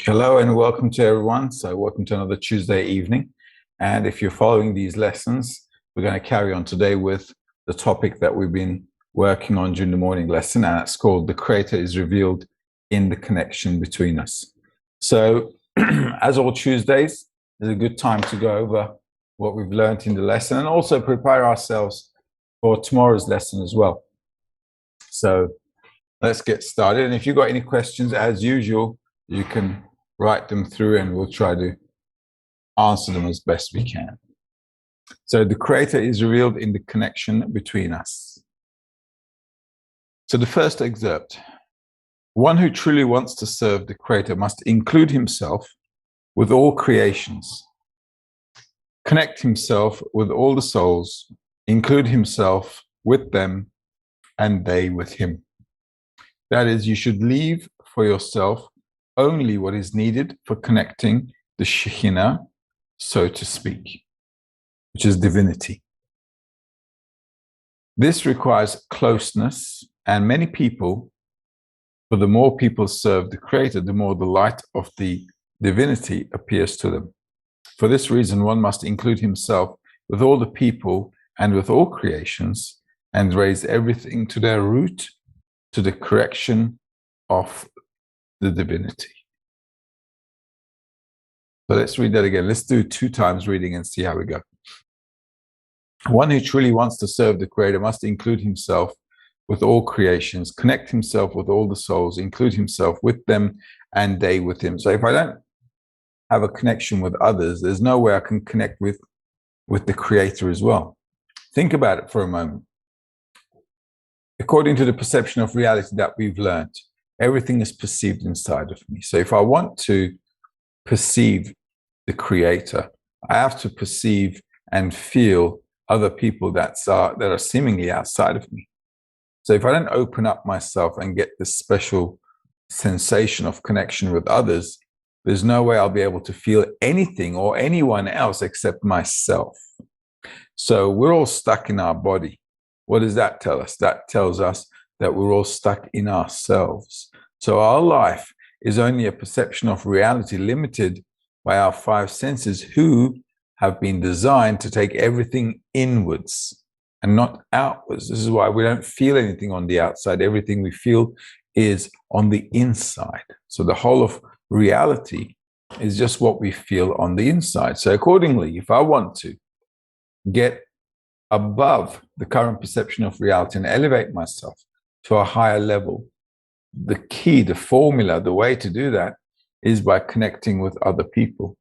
Hello and welcome to everyone. So welcome to another Tuesday evening. And if you're following these lessons, we're going to carry on today with the topic that we've been working on during the morning lesson, and it's called The Creator is Revealed in the Connection Between Us. So as all Tuesdays, is a good time to go over what we've learned in the lesson and also prepare ourselves for tomorrow's lesson as well. So let's get started. And if you've got any questions, as usual, you can write them through and we'll try to answer them as best we can. So the Creator is revealed in the connection between us. So the first excerpt. One who truly wants to serve the Creator must include himself with all creations, connect himself with all the souls, include himself with them, and they with him. That is, you should leave for yourself only what is needed for connecting the Shekhinah, so to speak, which is divinity. This requires closeness, and many people, for the more people serve the Creator, the more the light of the divinity appears to them. For this reason, one must include himself with all the people and with all creations, and raise everything to their root, to the correction of the divinity. So let's read that again. Let's do 2 times reading and see how we go. One who truly wants to serve the Creator must include himself with all creations, connect himself with all the souls, include himself with them, and they with him. So if I don't have a connection with others, there's no way I can connect with the Creator as well. Think about it for a moment. According to the perception of reality that we've learned, everything is perceived inside of me. So if I want to perceive the creator. I have to perceive and feel other people that are seemingly outside of me. So if I don't open up myself and get this special sensation of connection with others, there's no way I'll be able to feel anything or anyone else except myself. So we're all stuck in our body. What does that tell us? That tells us that we're all stuck in ourselves. So our life is only a perception of reality limited by our five senses, who have been designed to take everything inwards and not outwards. This is why we don't feel anything on the outside. Everything we feel is on the inside. So the whole of reality is just what we feel on the inside. So accordingly, if I want to get above the current perception of reality and elevate myself to a higher level, the key, the formula, the way to do that is by connecting with other people.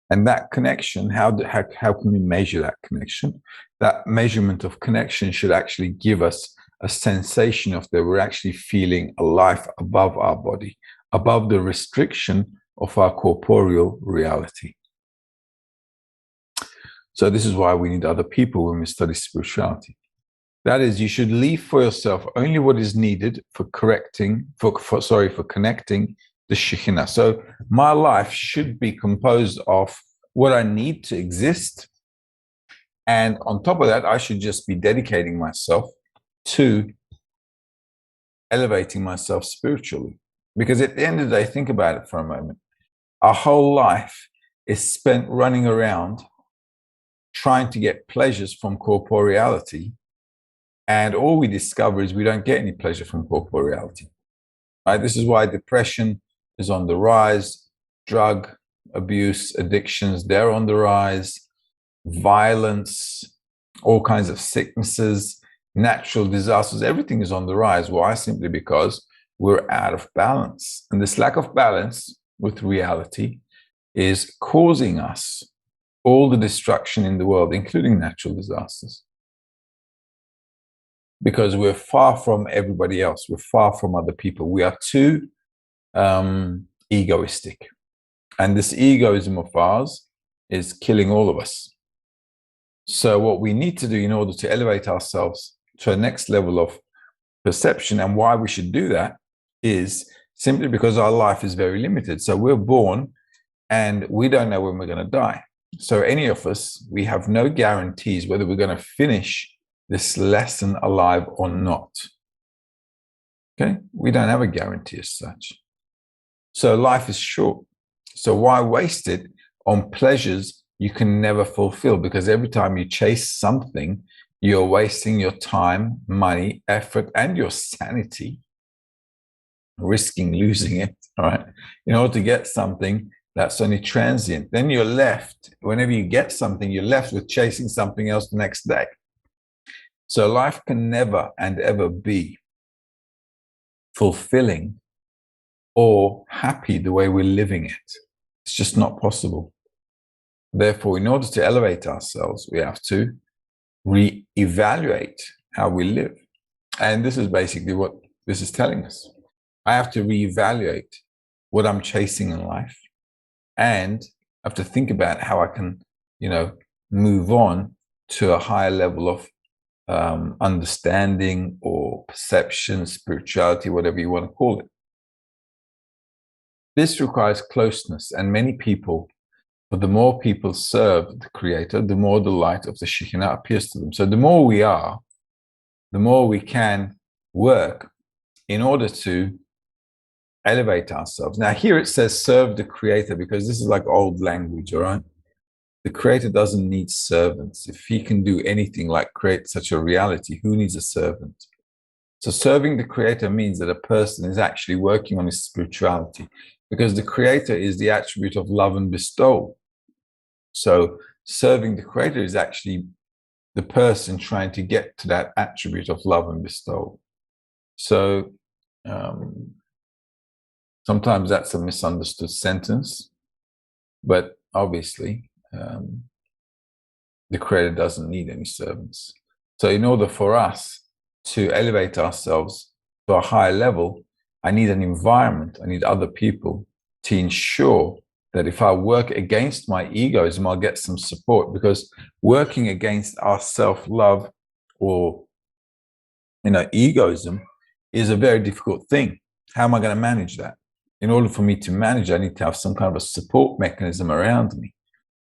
And that connection, how can we measure that connection? That measurement of connection should actually give us a sensation of that we're actually feeling a life above our body, above the restriction of our corporeal reality. So this is why we need other people when we study spirituality. That is, you should leave for yourself only what is needed for connecting the Shekhinah. So my life should be composed of what I need to exist. And on top of that, I should just be dedicating myself to elevating myself spiritually. Because at the end of the day, think about it for a moment. Our whole life is spent running around trying to get pleasures from corporeality. And all we discover is we don't get any pleasure from corporeality. Right? This is why depression is on the rise, drug abuse, addictions, they're on the rise, violence, all kinds of sicknesses, natural disasters, everything is on the rise. Why? Simply because we're out of balance. And this lack of balance with reality is causing us all the destruction in the world, including natural disasters. Because we're far from everybody else. We're far from other people. We are too egoistic. And this egoism of ours is killing all of us. So what we need to do in order to elevate ourselves to a next level of perception, and why we should do that, is simply because our life is very limited. So we're born and we don't know when we're going to die. So any of us, we have no guarantees whether we're going to finish this lesson alive or not. Okay? We don't have a guarantee as such. So life is short. So why waste it on pleasures you can never fulfill? Because every time you chase something, you're wasting your time, money, effort, and your sanity, risking losing it, all right, in order to get something that's only transient. Then you're left, whenever you get something, you're left with chasing something else the next day. So life can never and ever be fulfilling or happy the way we're living it. It's just not possible. Therefore, in order to elevate ourselves, we have to reevaluate how we live. And this is basically what this is telling us. I have to reevaluate what I'm chasing in life, and I have to think about how I can, move on to a higher level of understanding or perception, spirituality, whatever you want to call it. This requires closeness, and many people, but the more people serve the Creator, the more the light of the Shekhinah appears to them. So the more we are, the more we can work in order to elevate ourselves. Now here it says serve the Creator, because this is like old language, all right? The Creator doesn't need servants. If he can do anything like create such a reality, who needs a servant? So serving the Creator means that a person is actually working on his spirituality, because the Creator is the attribute of love and bestowal. So serving the Creator is actually the person trying to get to that attribute of love and bestowal. So sometimes that's a misunderstood sentence, but obviously the Creator doesn't need any servants. So in order for us to elevate ourselves to a higher level, I need an environment, I need other people to ensure that if I work against my egoism, I'll get some support, because working against our self-love or egoism is a very difficult thing. How am I going to manage that? In order for me to manage, I need to have some kind of a support mechanism around me.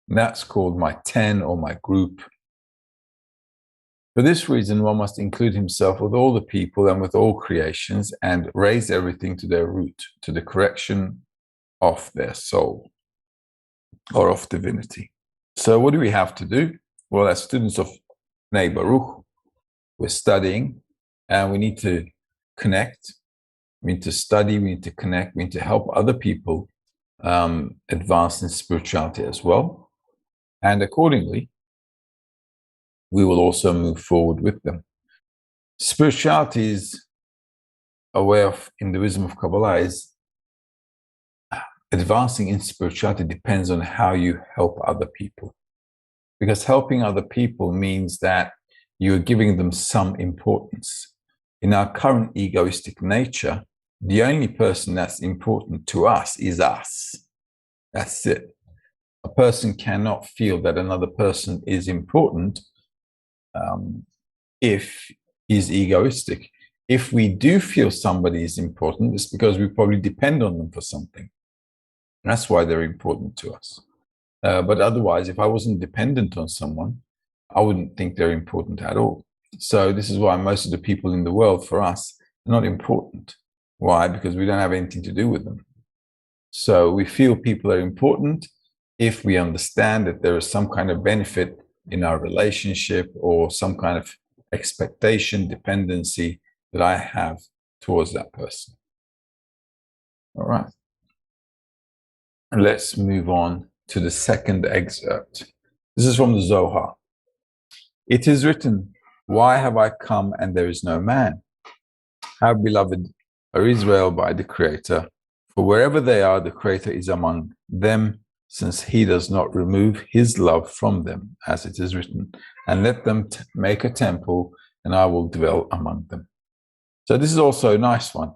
And that's called my 10 or my group. For this reason, one must include himself with all the people and with all creations and raise everything to their root, to the correction of their soul or of divinity. So what do we have to do? Well, as students of Bnei Baruch, we're studying and we need to connect. We need to study, we need to connect, we need to help other people advance in spirituality as well. And accordingly, we will also move forward with them. Spirituality is a way of, in the wisdom of Kabbalah, is advancing in spirituality depends on how you help other people. Because helping other people means that you're giving them some importance. In our current egoistic nature, the only person that's important to us is us. That's it. A person cannot feel that another person is important if he's egoistic. If we do feel somebody is important, it's because we probably depend on them for something. That's why they're important to us. But otherwise, if I wasn't dependent on someone, I wouldn't think they're important at all. So this is why most of the people in the world, for us, are not important. Why? Because we don't have anything to do with them. So we feel people are important if we understand that there is some kind of benefit in our relationship or some kind of expectation, dependency that I have towards that person. All right. And let's move on to the second excerpt. This is from the Zohar. It is written, "Why have I come and there is no man? How beloved are Israel by the Creator, for wherever they are, the Creator is among them, since he does not remove his love from them, as it is written, and let them make a temple, and I will dwell among them." So this is also a nice one.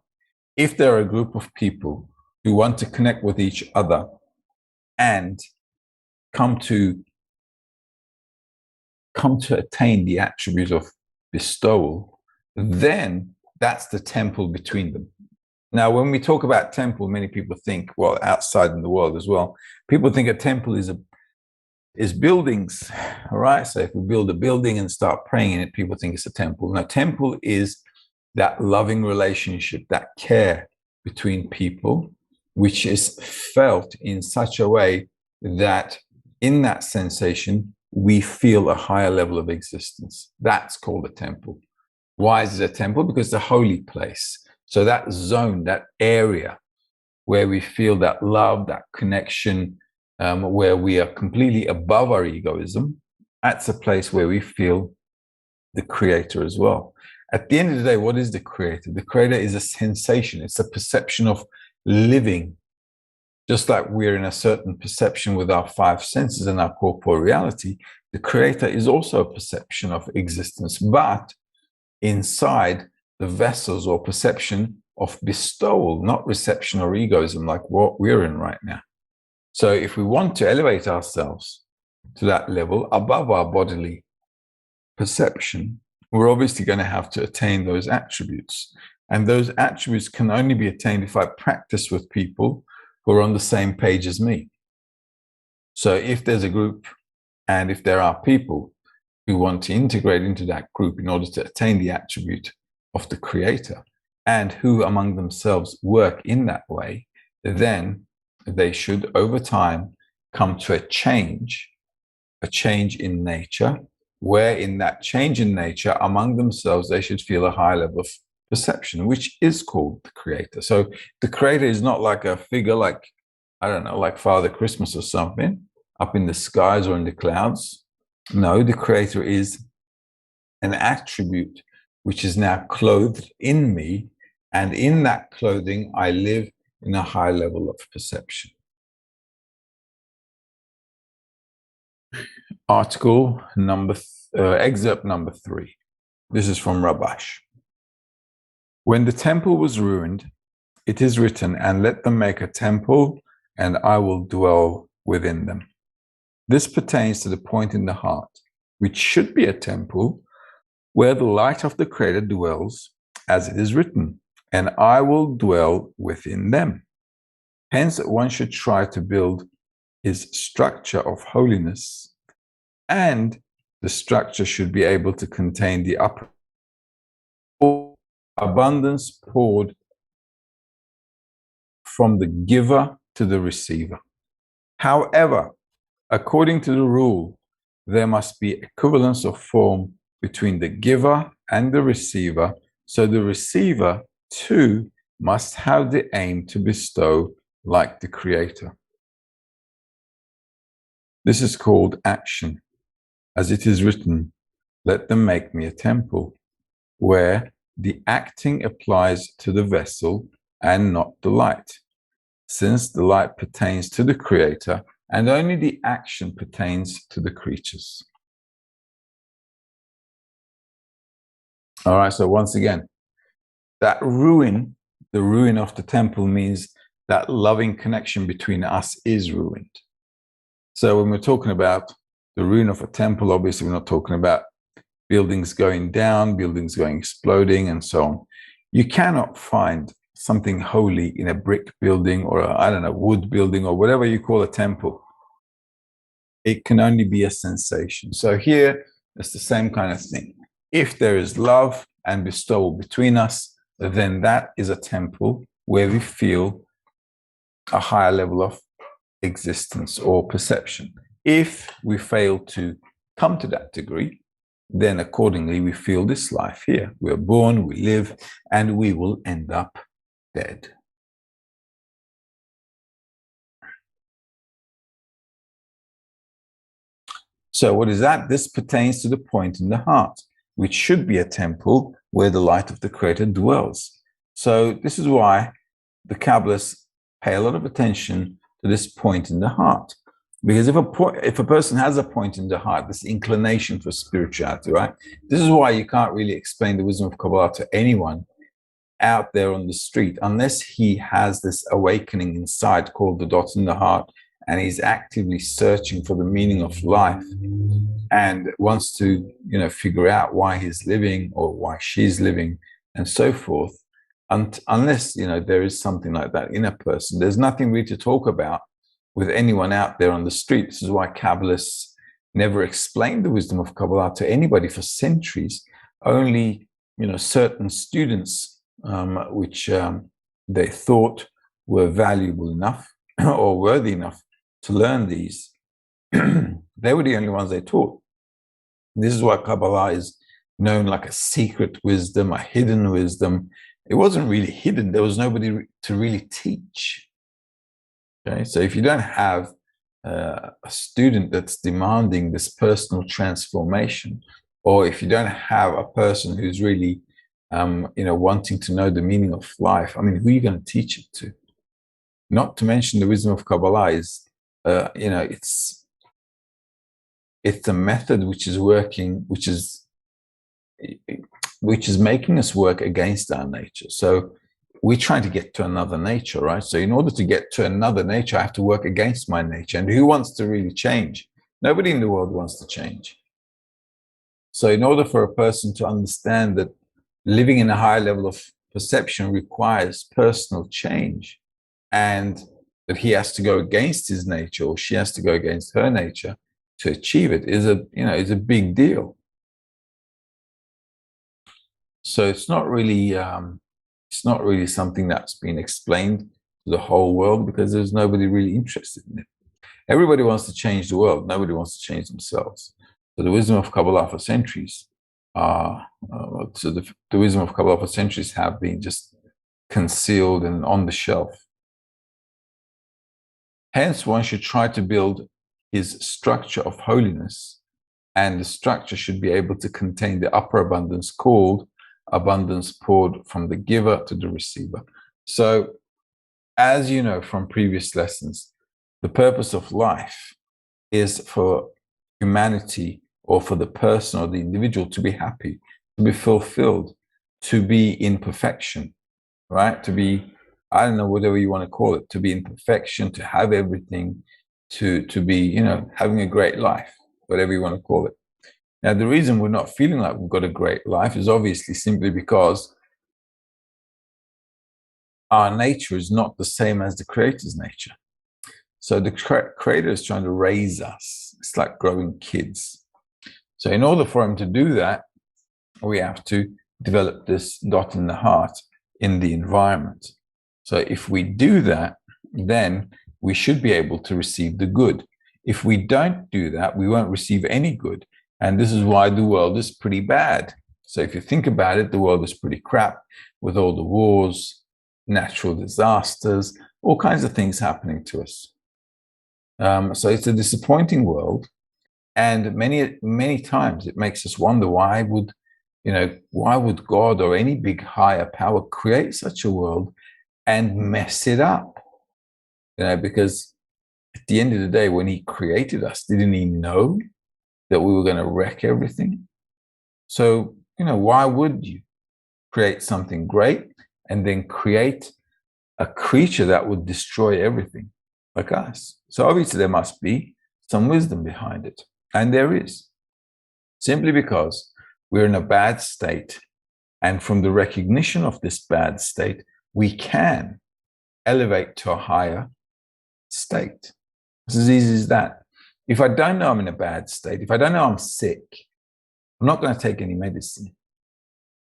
If there are a group of people who want to connect with each other and come to attain the attribute of bestowal, then that's the temple between them. Now, when we talk about temple, many people think, well, outside in the world as well, people think a temple is buildings, all right? So if we build a building and start praying in it, people think it's a temple. Now, temple is that loving relationship, that care between people, which is felt in such a way that in that sensation, we feel a higher level of existence. That's called a temple. Why is it a temple? Because it's a holy place. So that zone, that area where we feel that love, that connection, where we are completely above our egoism, that's a place where we feel the Creator as well. At the end of the day, what is the Creator? The Creator is a sensation. It's a perception of living. Just like we're in a certain perception with our five senses and our corporeal reality, the Creator is also a perception of existence, but inside the vessels or perception of bestowal, not reception or egoism like what we're in right now. So if we want to elevate ourselves to that level above our bodily perception, we're obviously going to have to attain those attributes. And those attributes can only be attained if I practice with people who are on the same page as me. So if there's a group and if there are people who want to integrate into that group in order to attain the attribute of the Creator and who among themselves work in that way, then they should over time come to a change in nature, where in that change in nature among themselves, they should feel a high level of perception, which is called the Creator. So the Creator is not like a figure like, I don't know, like Father Christmas or something up in the skies or in the clouds. No, the Creator is an attribute which is now clothed in me, and in that clothing I live in a high level of perception. Excerpt number 3. This is from Rabash. When the temple was ruined, it is written, and let them make a temple, and I will dwell within them. This pertains to the point in the heart, which should be a temple where the light of the Creator dwells, as it is written, and I will dwell within them. Hence, one should try to build his structure of holiness, and the structure should be able to contain the upper abundance poured from the giver to the receiver. However, according to the rule, there must be equivalence of form between the giver and the receiver, so the receiver too must have the aim to bestow like the Creator. This is called action. As it is written, let them make me a temple, where the acting applies to the vessel and not the light, since the light pertains to the Creator and only the action pertains to the creatures. All right, so once again, that ruin, the ruin of the temple, means that loving connection between us is ruined. So when we're talking about the ruin of a temple, obviously we're not talking about buildings going down, buildings going exploding, and so on. You cannot find something holy in a brick building or a wood building or whatever you call a temple. It can only be a sensation. So here, it's the same kind of thing. If there is love and bestowal between us, then that is a temple where we feel a higher level of existence or perception. If we fail to come to that degree, then accordingly we feel this life here. We are born, we live, and we will end up dead. So what is that? This pertains to the point in the heart, which should be a temple where the light of the Creator dwells. So this is why the Kabbalists pay a lot of attention to this point in the heart. Because if a person has a point in the heart, this inclination for spirituality, right? This is why you can't really explain the wisdom of Kabbalah to anyone out there on the street unless he has this awakening inside called the dot in the heart, and he's actively searching for the meaning of life and wants to, figure out why he's living or why she's living and so forth. Unless, there is something like that in a person, there's nothing really to talk about with anyone out there on the street. This is why Kabbalists never explained the wisdom of Kabbalah to anybody for centuries. Only, certain students, which they thought were valuable enough or worthy enough to learn these, they were the only ones they taught. This is why Kabbalah is known like a secret wisdom, a hidden wisdom. It wasn't really hidden. There was nobody to really teach. Okay, so if you don't have a student that's demanding this personal transformation, or if you don't have a person who's really, wanting to know the meaning of life, who are you going to teach it to? Not to mention the wisdom of Kabbalah is, it's a method which is working, which is making us work against our nature. So we're trying to get to another nature, right? So in order to get to another nature, I have to work against my nature. And who wants to really change? Nobody in the world wants to change. So in order for a person to understand that living in a higher level of perception requires personal change, and that he has to go against his nature, or she has to go against her nature to achieve it, is a big deal. So it's not really something that's been explained to the whole world, because there's nobody really interested in it. Everybody wants to change the world. Nobody wants to change themselves. So the wisdom of Kabbalah for centuries, the wisdom of Kabbalah for centuries have been just concealed and on the shelf. Hence, one should try to build his structure of holiness, and the structure should be able to contain the upper abundance called abundance poured from the giver to the receiver. So, as you know from previous lessons, the purpose of life is for humanity, or for the person or the individual, to be happy, to be fulfilled, to be in perfection, right? To be I don't know, whatever you want to call it, to be in perfection, to have everything, to be, having a great life, whatever you want to call it. Now, the reason we're not feeling like we've got a great life is obviously simply because our nature is not the same as the Creator's nature. So the Creator is trying to raise us. It's like growing kids. So in order for him to do that, we have to develop this dot in the heart in the environment. So if we do that, then we should be able to receive the good. If we don't do that, we won't receive any good. And this is why the world is pretty bad. So if you think about it, the world is pretty crap with all the wars, natural disasters, all kinds of things happening to us. So it's a disappointing world. And many times it makes us wonder, why would God or any big higher power create such a world and mess it up? Because at the end of the day, when he created us, didn't he know that we were going to wreck everything? So, why would you create something great and then create a creature that would destroy everything like us? So obviously there must be some wisdom behind it. And there is. Simply because we're in a bad state. And from the recognition of this bad state, we can elevate to a higher state. It's as easy as that. If I don't know I'm in a bad state, if I don't know I'm sick, I'm not going to take any medicine.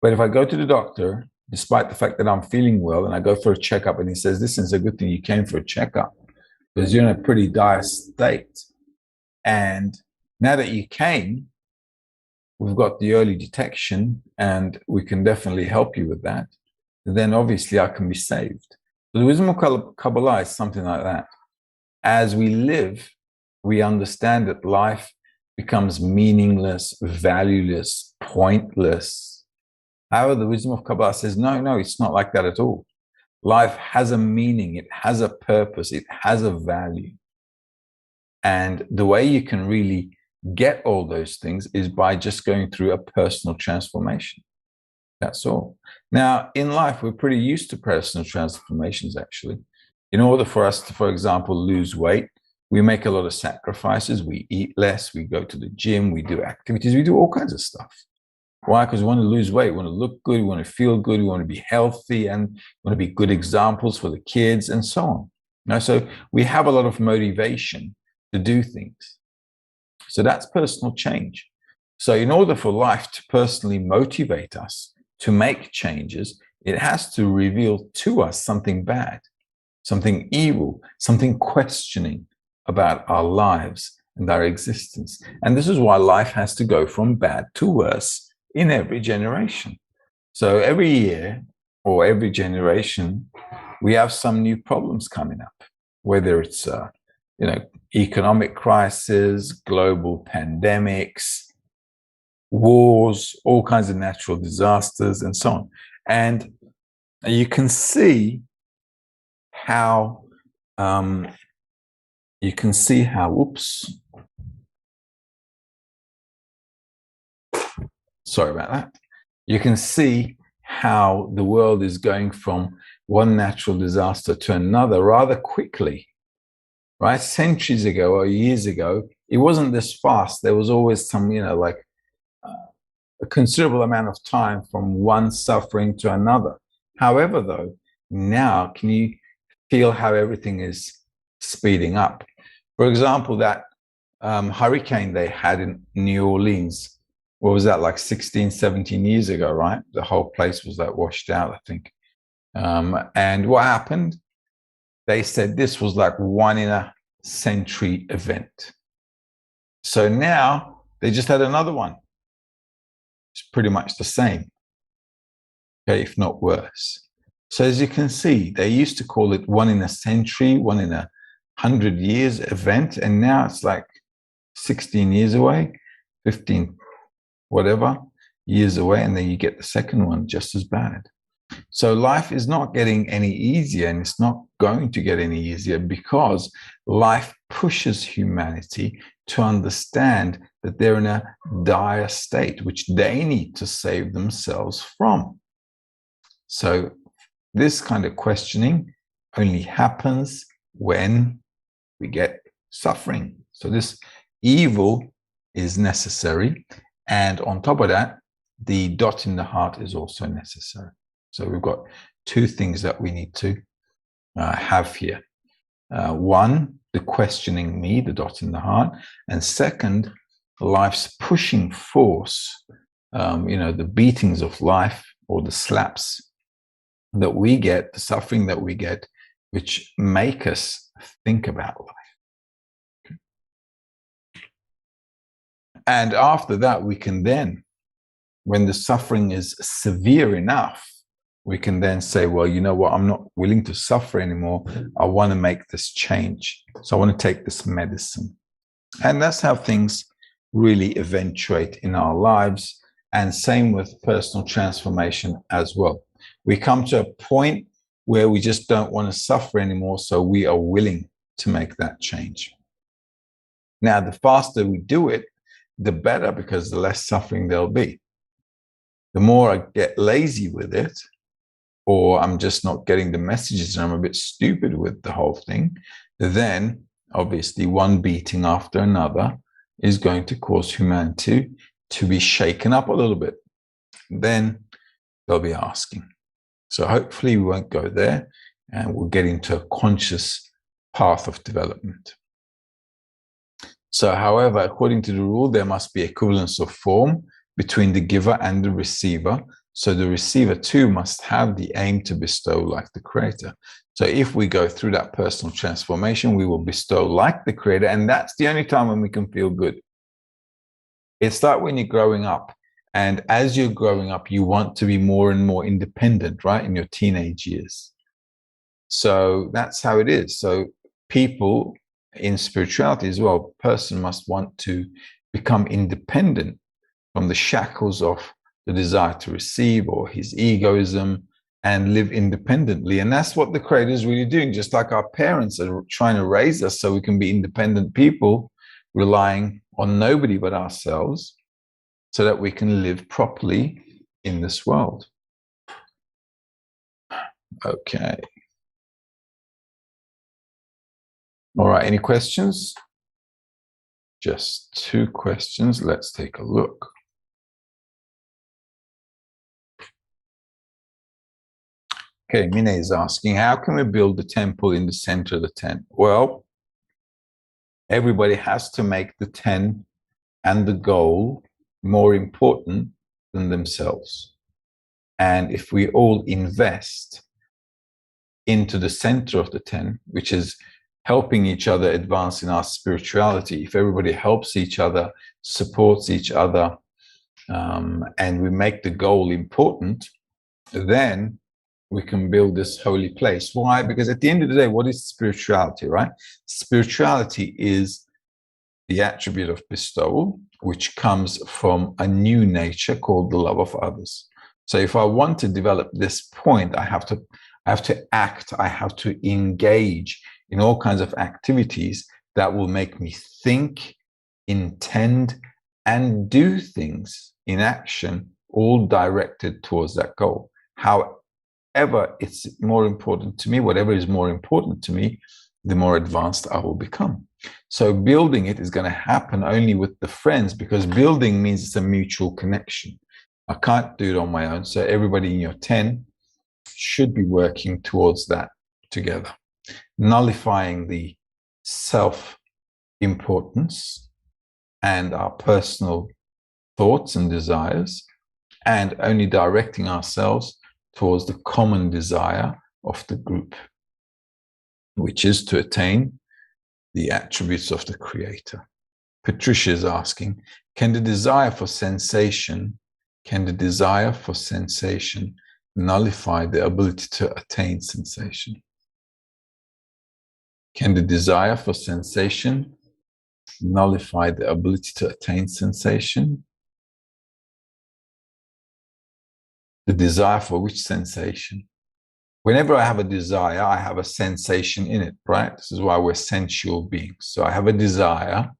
But if I go to the doctor, despite the fact that I'm feeling well, and I go for a checkup and he says, listen, it's a good thing you came for a checkup because you're in a pretty dire state. And now that you came, we've got the early detection and we can definitely help you with that. Then obviously I can be saved. So the wisdom of Kabbalah is something like that. As we live, we understand that life becomes meaningless, valueless, pointless. However, the wisdom of Kabbalah says, no, it's not like that at all. Life has a meaning, it has a purpose, it has a value. And the way you can really get all those things is by just going through a personal transformation. That's all. Now, in life, we're pretty used to personal transformations, actually. In order for us to, for example, lose weight, we make a lot of sacrifices. We eat less, we go to the gym, we do activities, we do all kinds of stuff. Why? Because we want to lose weight, we want to look good, we want to feel good, we want to be healthy, and we want to be good examples for the kids, and so on. So we have a lot of motivation to do things. So that's personal change. So in order for life to personally motivate us to make changes, it has to reveal to us something bad, something evil, something questioning about our lives and our existence. And this is why life has to go from bad to worse in every generation. So every year or every generation, we have some new problems coming up, whether it's economic crisis, global pandemics, wars, all kinds of natural disasters, and so on. And you can see how, oops, sorry about that. You can see how the world is going from one natural disaster to another rather quickly. Right? Centuries ago or years ago, it wasn't this fast. There was always some, a considerable amount of time from one suffering to another. However, though, now can you feel how everything is speeding up? For example, that hurricane they had in New Orleans, what was that, like 16, 17 years ago, right? The whole place was like washed out, I think. And what happened? They said this was like 1 in a century event. So now they just had another one. It's pretty much the same, okay, if not worse. So as you can see, they used to call it 1 in a century, 1 in 100 years event, and now it's like 16 years away, 15, whatever years away, and then you get the second one just as bad. So life is not getting any easier, and it's not going to get any easier because life pushes humanity to understand that they're in a dire state, which they need to save themselves from. So this kind of questioning only happens when we get suffering. So this evil is necessary. And on top of that, the dot in the heart is also necessary. So we've got two things that we need to have here. One, the questioning me, the dot in the heart. And second, life's pushing force, the beatings of life or the slaps that we get, the suffering that we get, which make us think about life. Okay. And after that, we can then, when the suffering is severe enough, we can then say, well, you know what, I'm not willing to suffer anymore. I want to make this change. So I want to take this medicine. And that's how things really eventuate in our lives. And same with personal transformation as well. We come to a point where we just don't want to suffer anymore. So we are willing to make that change. Now, the faster we do it, the better, because the less suffering there'll be. The more I get lazy with it, or I'm just not getting the messages and I'm a bit stupid with the whole thing, then obviously one beating after another is going to cause humanity to be shaken up a little bit. Then they'll be asking. So hopefully we won't go there, and we'll get into a conscious path of development. So, however, according to the rule, there must be equivalence of form between the giver and the receiver. So the receiver too must have the aim to bestow like the creator. So if we go through that personal transformation, we will bestow like the creator. And that's the only time when we can feel good. It's like when you're growing up. And as you're growing up, you want to be more and more independent, right? In your teenage years. So that's how it is. So people in spirituality as well, a person must want to become independent from the shackles of the desire to receive or his egoism, and live independently. And that's what the creator is really doing. Just like our parents are trying to raise us so we can be independent people, relying on nobody but ourselves, so that we can live properly in this world. Okay. All right, any questions? Just 2 questions. Let's take a look. Okay, Mine is asking, how can we build the temple in the center of the tent? Well, everybody has to make the tent and the goal more important than themselves. And if we all invest into the center of the tent, which is helping each other advance in our spirituality, if everybody helps each other, supports each other, and we make the goal important, then we can build this holy place. Why? Because at the end of the day, what is spirituality, right? Spirituality is the attribute of bestowal, which comes from a new nature called the love of others. So if I want to develop this point, I have to act, I have to engage in all kinds of activities that will make me think, intend, and do things in action, all directed towards that goal. However, it's more important to me, whatever is more important to me, the more advanced I will become. So building it is going to happen only with the friends, because building means it's a mutual connection. I can't do it on my own. So everybody in your 10 should be working towards that together, nullifying the self-importance and our personal thoughts and desires, and only directing ourselves towards the common desire of the group, which is to attain the attributes of the creator. Patricia is asking, can the desire for sensation nullify the ability to attain sensation? Can the desire for sensation nullify the ability to attain sensation? The desire for which sensation? Whenever I have a desire, I have a sensation in it, right? This is why we're sensual beings. So I have a desire.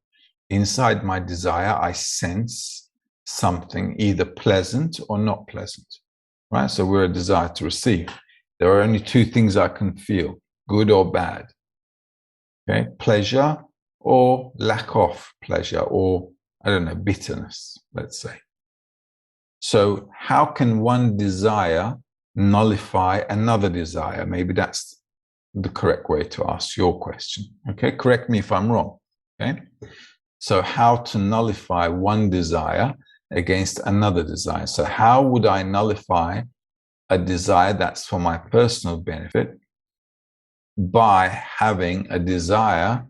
Inside my desire, I sense something either pleasant or not pleasant, right? So we're a desire to receive. there are only two things I can feel, good or bad. Okay, pleasure or lack of pleasure, or I don't know, bitterness, let's say. So how can one desire nullify another desire? Maybe that's the correct way to ask your question. Okay, correct me if I'm wrong. Okay, so how to nullify one desire against another desire? So how would I nullify a desire that's for my personal benefit by having a desire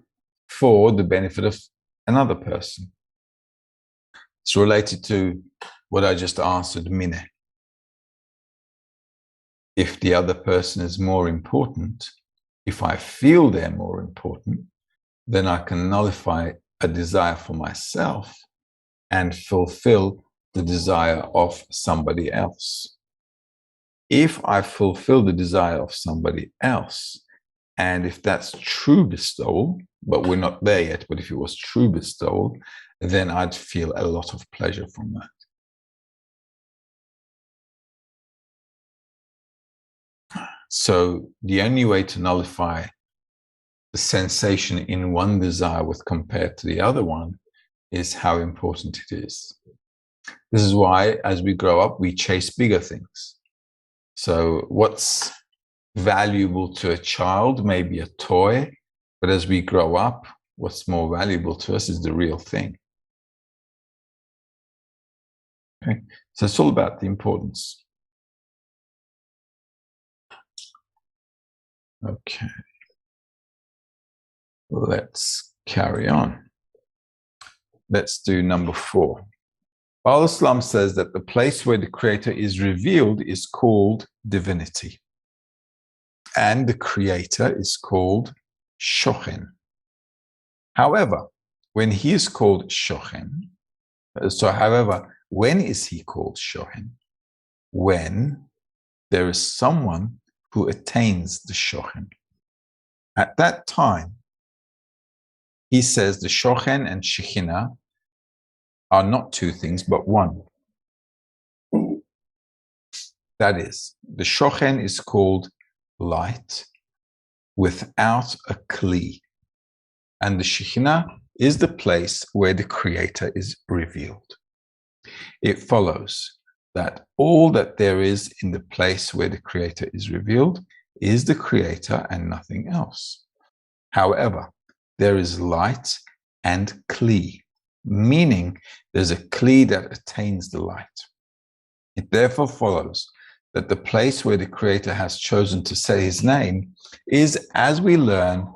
for the benefit of another person? It's related to what I just answered, Mine. If the other person is more important, if I feel they're more important, then I can nullify a desire for myself and fulfill the desire of somebody else. If I fulfill the desire of somebody else, and if that's true bestowal, but we're not there yet, but if it was true bestowal, then I'd feel a lot of pleasure from that. So the only way to nullify the sensation in one desire with compared to the other one is how important it is. This is why, as we grow up, we chase bigger things. So what's valuable to a child may be a toy, but as we grow up, what's more valuable to us is the real thing. Okay, so it's all about the importance. Okay, let's carry on. Let's do number 4. Al-Islam says that the place where the Creator is revealed is called divinity, and the Creator is called Shochen. However, when he is called Shochen, when is he called Shochen? When there is someone who attains the Shochen. At that time, he says the Shochen and Shekhinah are not two things, but one. That is, the Shochen is called light without a Kli. And the Shekhinah is the place where the Creator is revealed. It follows that all that there is in the place where the Creator is revealed is the Creator and nothing else. However, there is light and Kli, meaning there's a Kli that attains the light. It therefore follows that the place where the Creator has chosen to say his name is, as we learn,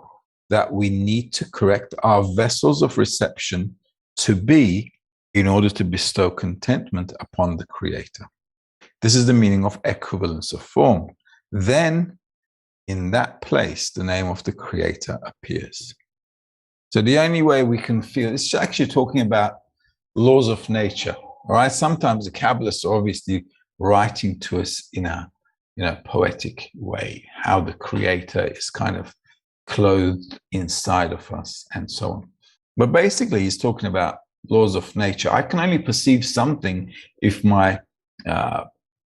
that we need to correct our vessels of reception to be in order to bestow contentment upon the Creator. This is the meaning of equivalence of form. Then, in that place, the name of the Creator appears. So the only way we can feel, it's actually talking about laws of nature, all right? Sometimes the Kabbalists are obviously writing to us in a poetic way, how the Creator is kind of clothed inside of us and so on. But basically, he's talking about laws of nature. I can only perceive something if my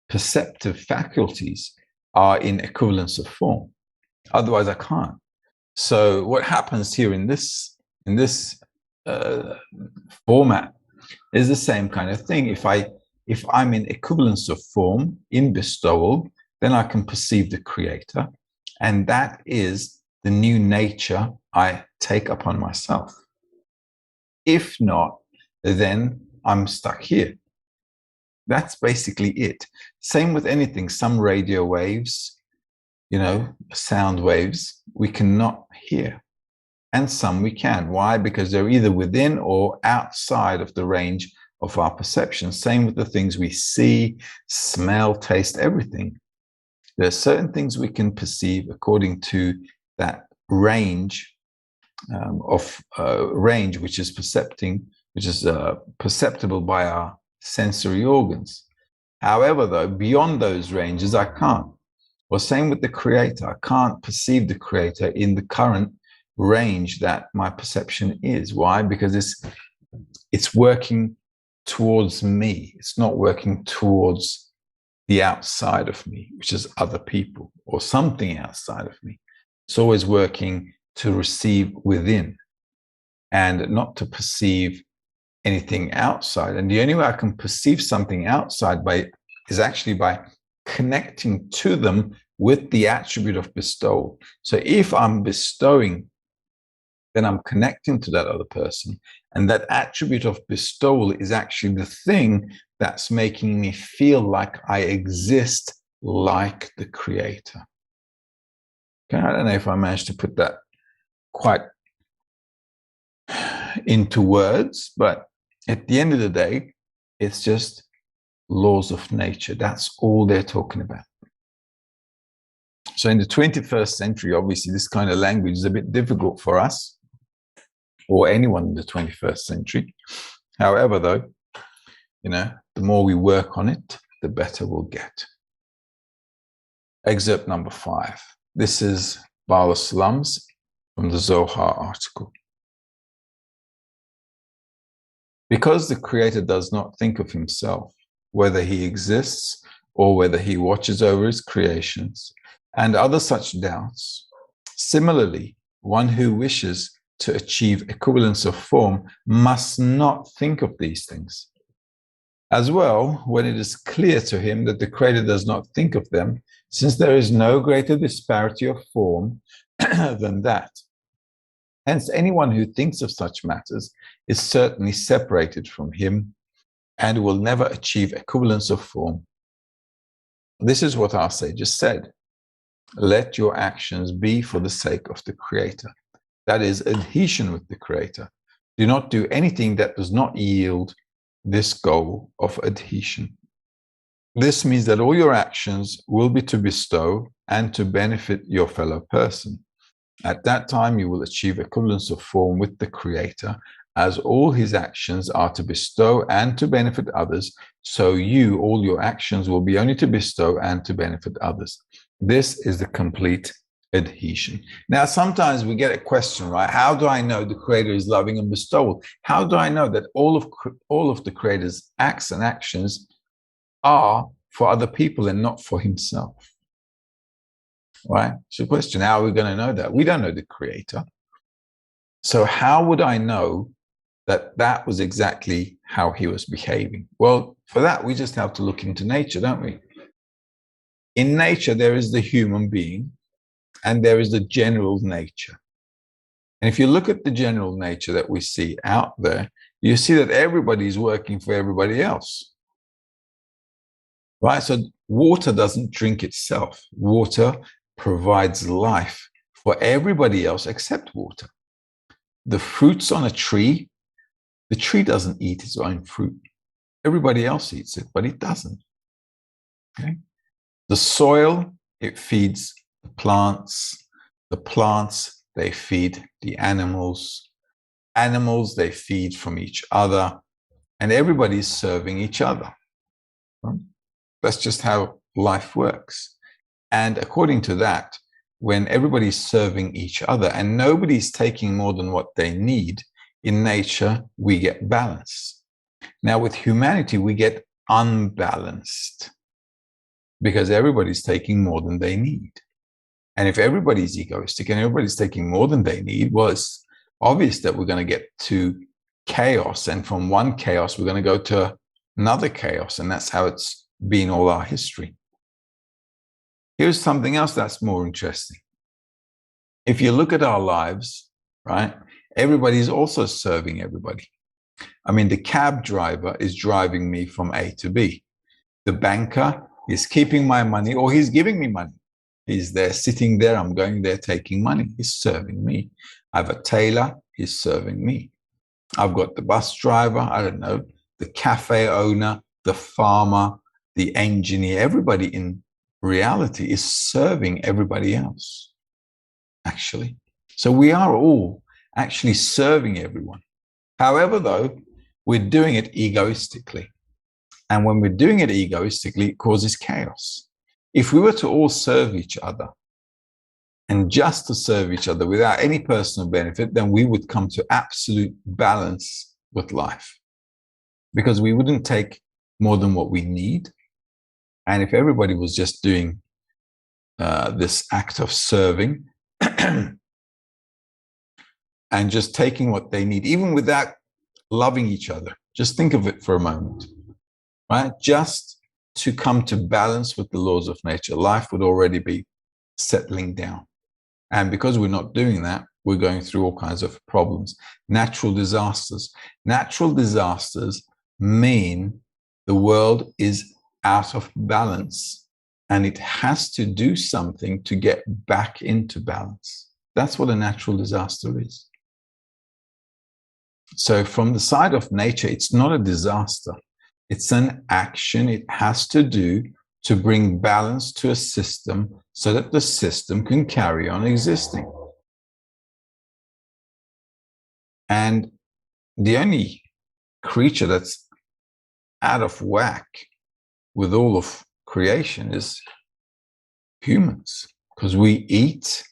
perceptive faculties are in equivalence of form. Otherwise, I can't. So what happens here in this format is the same kind of thing. If I'm in equivalence of form, in bestowal, then I can perceive the Creator. And that is the new nature I take upon myself. If not, then I'm stuck here. That's basically it. Same with anything. Some radio waves, sound waves, we cannot hear. And some we can. Why? Because they're either within or outside of the range of our perception. Same with the things we see, smell, taste, everything. There are certain things we can perceive according to that range which is perceptible by our sensory organs. However, though, beyond those ranges, I can't. Well, same with the Creator. I can't perceive the Creator in the current range that my perception is. Why? Because it's working towards me. It's not working towards the outside of me, which is other people or something outside of me. It's always working to receive within and not to perceive anything outside. And the only way I can perceive something outside is actually by connecting to them with the attribute of bestowal. So if I'm bestowing, then I'm connecting to that other person. And that attribute of bestowal is actually the thing that's making me feel like I exist like the Creator. Okay, I don't know if I managed to put that quite into words, but at the end of the day, it's just laws of nature. That's all they're talking about. So in the 21st century, obviously, this kind of language is a bit difficult for us or anyone in the 21st century. However, though, the more we work on it, the better we'll get. Excerpt number 5. This is Baal Salam's from the Zohar article. Because the Creator does not think of himself, whether he exists or whether he watches over his creations, and other such doubts, similarly, one who wishes to achieve equivalence of form must not think of these things. As well, when it is clear to him that the Creator does not think of them, since there is no greater disparity of form than that. Hence, anyone who thinks of such matters is certainly separated from him and will never achieve equivalence of form. This is what our sages said. Let your actions be for the sake of the Creator. That is adhesion with the Creator. Do not do anything that does not yield this goal of adhesion. This means that all your actions will be to bestow and to benefit your fellow person. At that time, you will achieve equivalence of form with the Creator, as all his actions are to bestow and to benefit others. So all your actions will be only to bestow and to benefit others. This is the complete adhesion. Now, sometimes we get a question, right? How do I know the Creator is loving and bestowal? How do I know that all of the Creator's acts and actions are for other people and not for himself? Right? So the question, how are we going to know that? We don't know the Creator. So how would I know that that was exactly how he was behaving? Well, for that, we just have to look into nature, don't we? In nature, there is the human being and there is the general nature. And if you look at the general nature that we see out there, you see that everybody's working for everybody else. Right? So water doesn't drink itself. Water provides life for everybody else except water. The fruits on a tree, the tree doesn't eat its own fruit. Everybody else eats it, but it doesn't. Okay? The soil, it feeds the plants. The plants, they feed the animals. Animals, they feed from each other. And everybody's serving each other. Right? That's just how life works. And according to that, when everybody's serving each other and nobody's taking more than what they need, in nature, we get balance. Now, with humanity, we get unbalanced because everybody's taking more than they need. And if everybody's egoistic and everybody's taking more than they need, well, it's obvious that we're going to get to chaos. And from one chaos, we're going to go to another chaos. And that's how it's been all our history. Here's something else that's more interesting. If you look at our lives, right, everybody's also serving everybody. I mean, the cab driver is driving me from A to B. The banker is keeping my money or he's giving me money. He's there sitting there. I'm going there taking money. He's serving me. I have a tailor. He's serving me. I've got the bus driver. I don't know, the cafe owner, the farmer, the engineer. Everybody in reality is serving everybody else, actually. So we are all actually serving everyone. However, though, we're doing it egoistically. And when we're doing it egoistically, it causes chaos. If we were to all serve each other and just to serve each other without any personal benefit, then we would come to absolute balance with life because we wouldn't take more than what we need And if everybody was just doing this act of serving and just taking what they need, even without loving each other, just think of it for a moment, right? Just to come to balance with the laws of nature, life would already be settling down. And because we're not doing that, we're going through all kinds of problems. Natural disasters. Natural disasters mean the world is out of balance and it has to do something to get back into balance. That's what a natural disaster is. So from the side of nature, it's not a disaster. It's an action it has to do to bring balance to a system so that the system can carry on existing. And the only creature that's out of whack with all of creation is humans, because we eat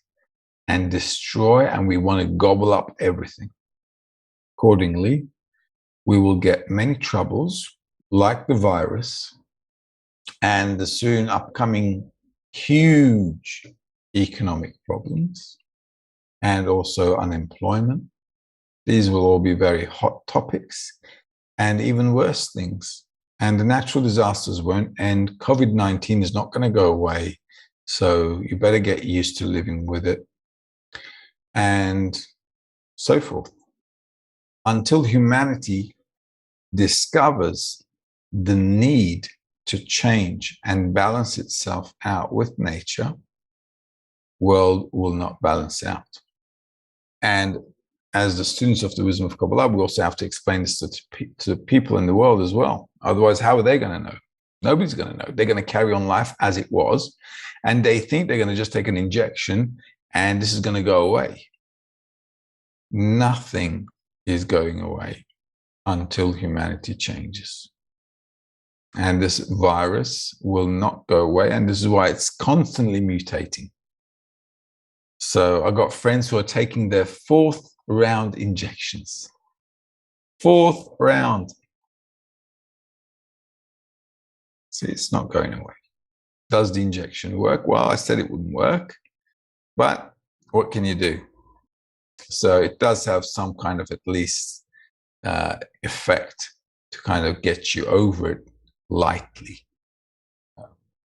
and destroy and we want to gobble up everything. Accordingly, we will get many troubles like the virus and the soon upcoming huge economic problems and also unemployment. These will all be very hot topics and even worse things. And the natural disasters won't end. COVID-19 is not going to go away. So you better get used to living with it and so forth. Until humanity discovers the need to change and balance itself out with nature, world will not balance out. And as the students of the wisdom of Kabbalah, we also have to explain this to people in the world as well. Otherwise, how are they going to know? Nobody's going to know. They're going to carry on life as it was, and they think they're going to just take an injection and this is going to go away. Nothing is going away until humanity changes. And this virus will not go away, and this is why it's constantly mutating. So I got friends who are taking their 4th round injections. 4th round. See, it's not going away. Does the injection work? Well, I said it wouldn't work, but what can you do? So it does have some kind of at least effect to kind of get you over it lightly.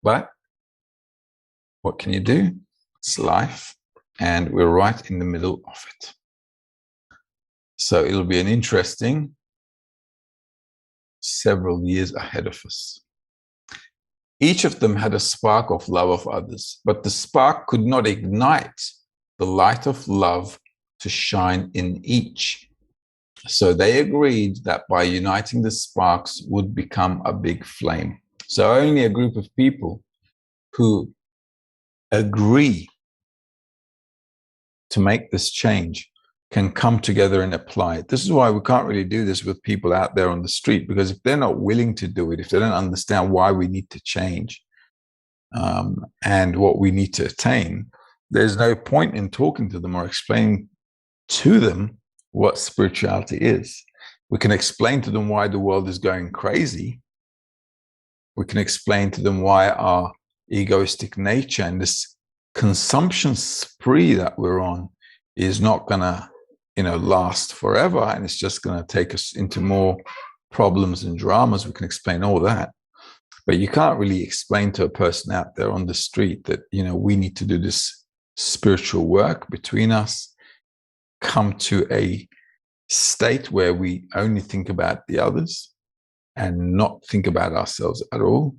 But what can you do? It's life, and we're right in the middle of it. So it'll be an interesting several years ahead of us. Each of them had a spark of love of others, but the spark could not ignite the light of love to shine in each. So they agreed that by uniting the sparks would become a big flame. So only a group of people who agree to make this change can come together and apply it. This is why we can't really do this with people out there on the street, because if they're not willing to do it, if they don't understand why we need to change and what we need to attain, there's no point in talking to them or explaining to them what spirituality is. We can explain to them why the world is going crazy. We can explain to them why our egoistic nature and this consumption spree that we're on is not going to, last forever, and it's just going to take us into more problems and dramas. We can explain all that, but you can't really explain to a person out there on the street that, we need to do this spiritual work between us, come to a state where we only think about the others and not think about ourselves at all,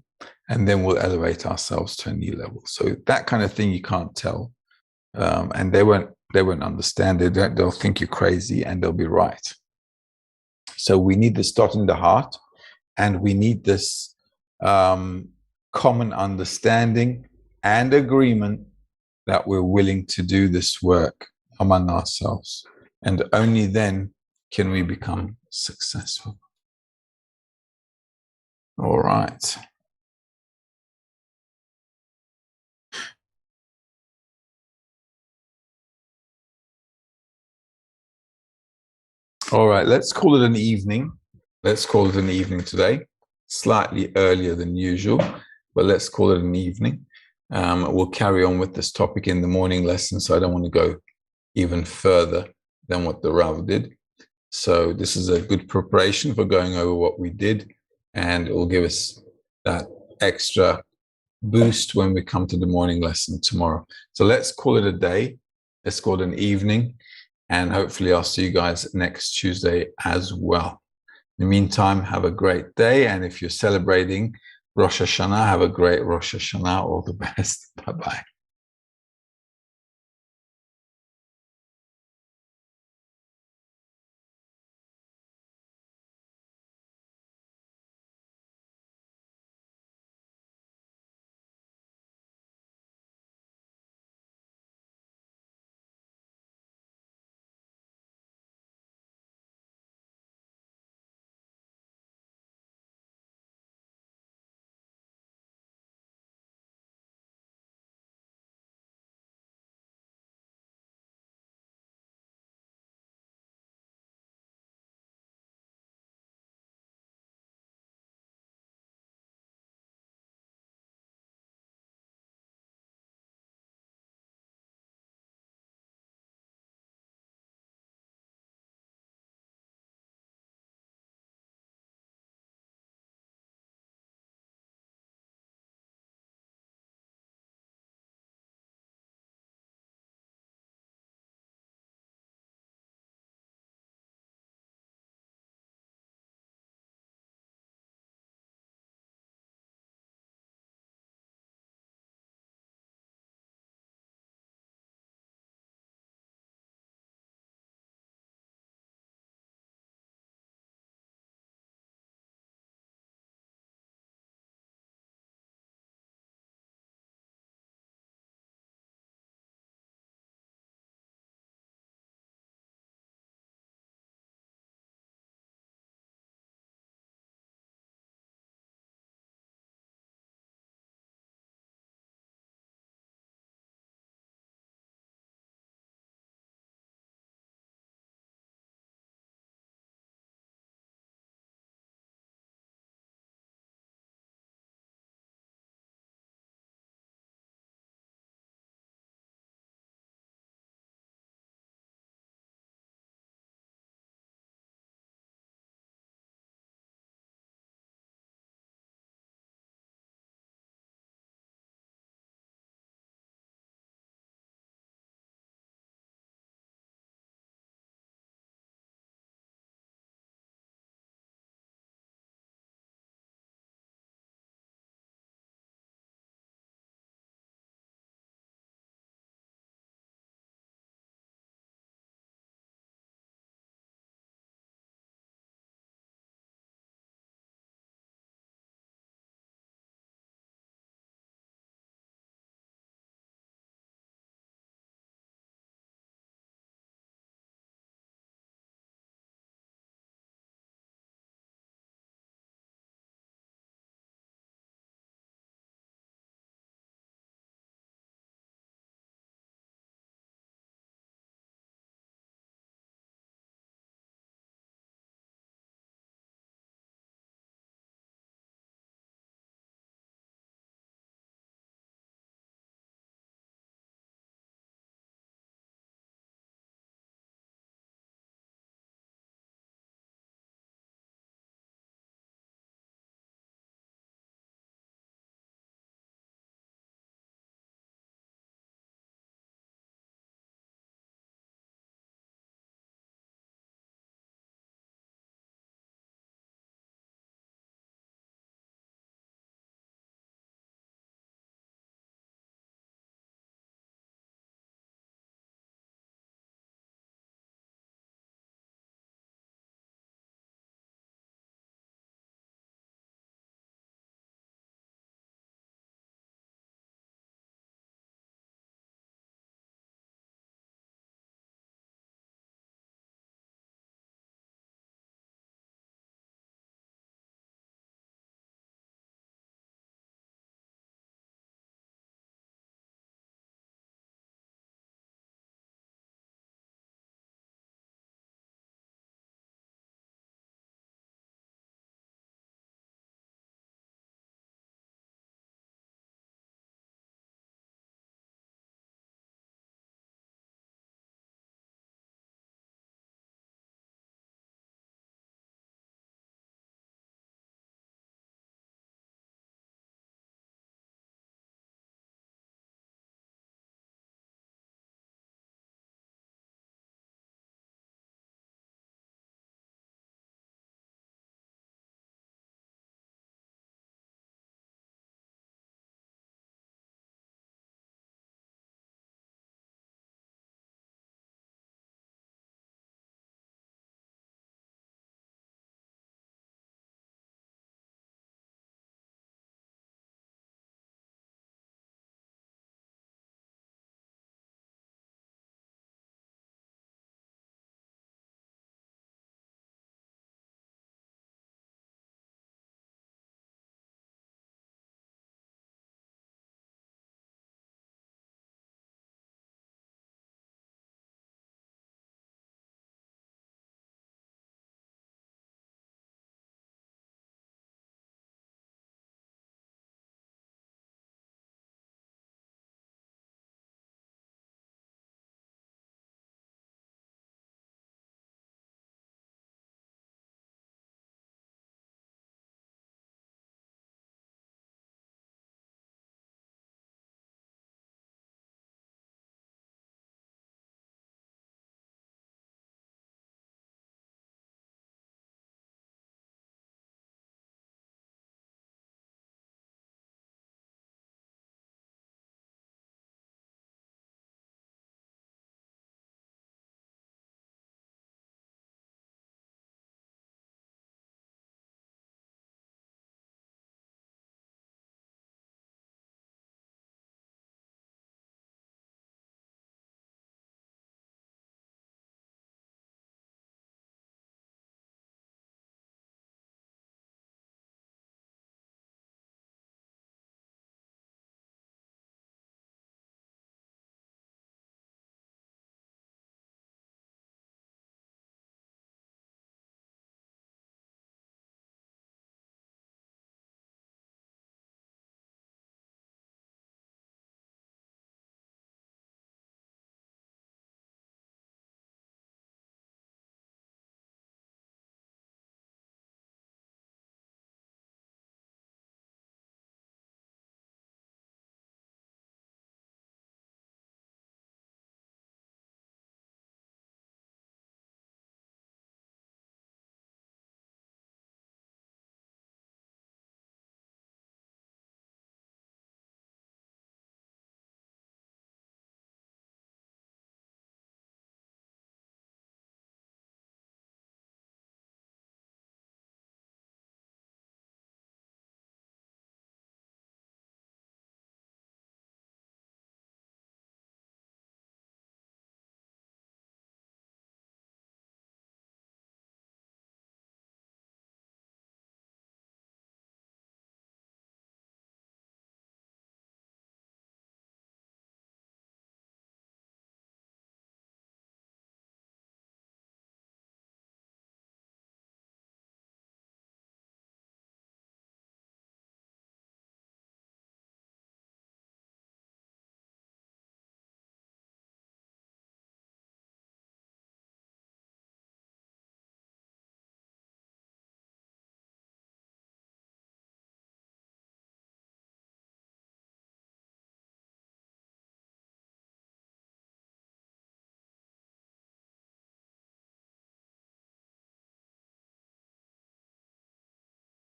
and then we'll elevate ourselves to a new level. So that kind of thing you can't tell, and they won't understand. They'll think you're crazy, and they'll be right. So we need this thought in the heart, and we need this common understanding and agreement that we're willing to do this work among ourselves, and only then can we become successful. All right. All right, let's call it an evening. Let's call it an evening today, slightly earlier than usual. but let's call it an evening. We'll carry on with this topic in the morning lesson, so I don't want to go even further than what the Rav did. So this is a good preparation for going over what we did, and it will give us that extra boost when we come to the morning lesson tomorrow. So let's call it a day. Let's call it an evening, and hopefully I'll see you guys next Tuesday as well. In the meantime, have a great day, and if you're celebrating Rosh Hashanah, have a great Rosh Hashanah. All the best. Bye-bye.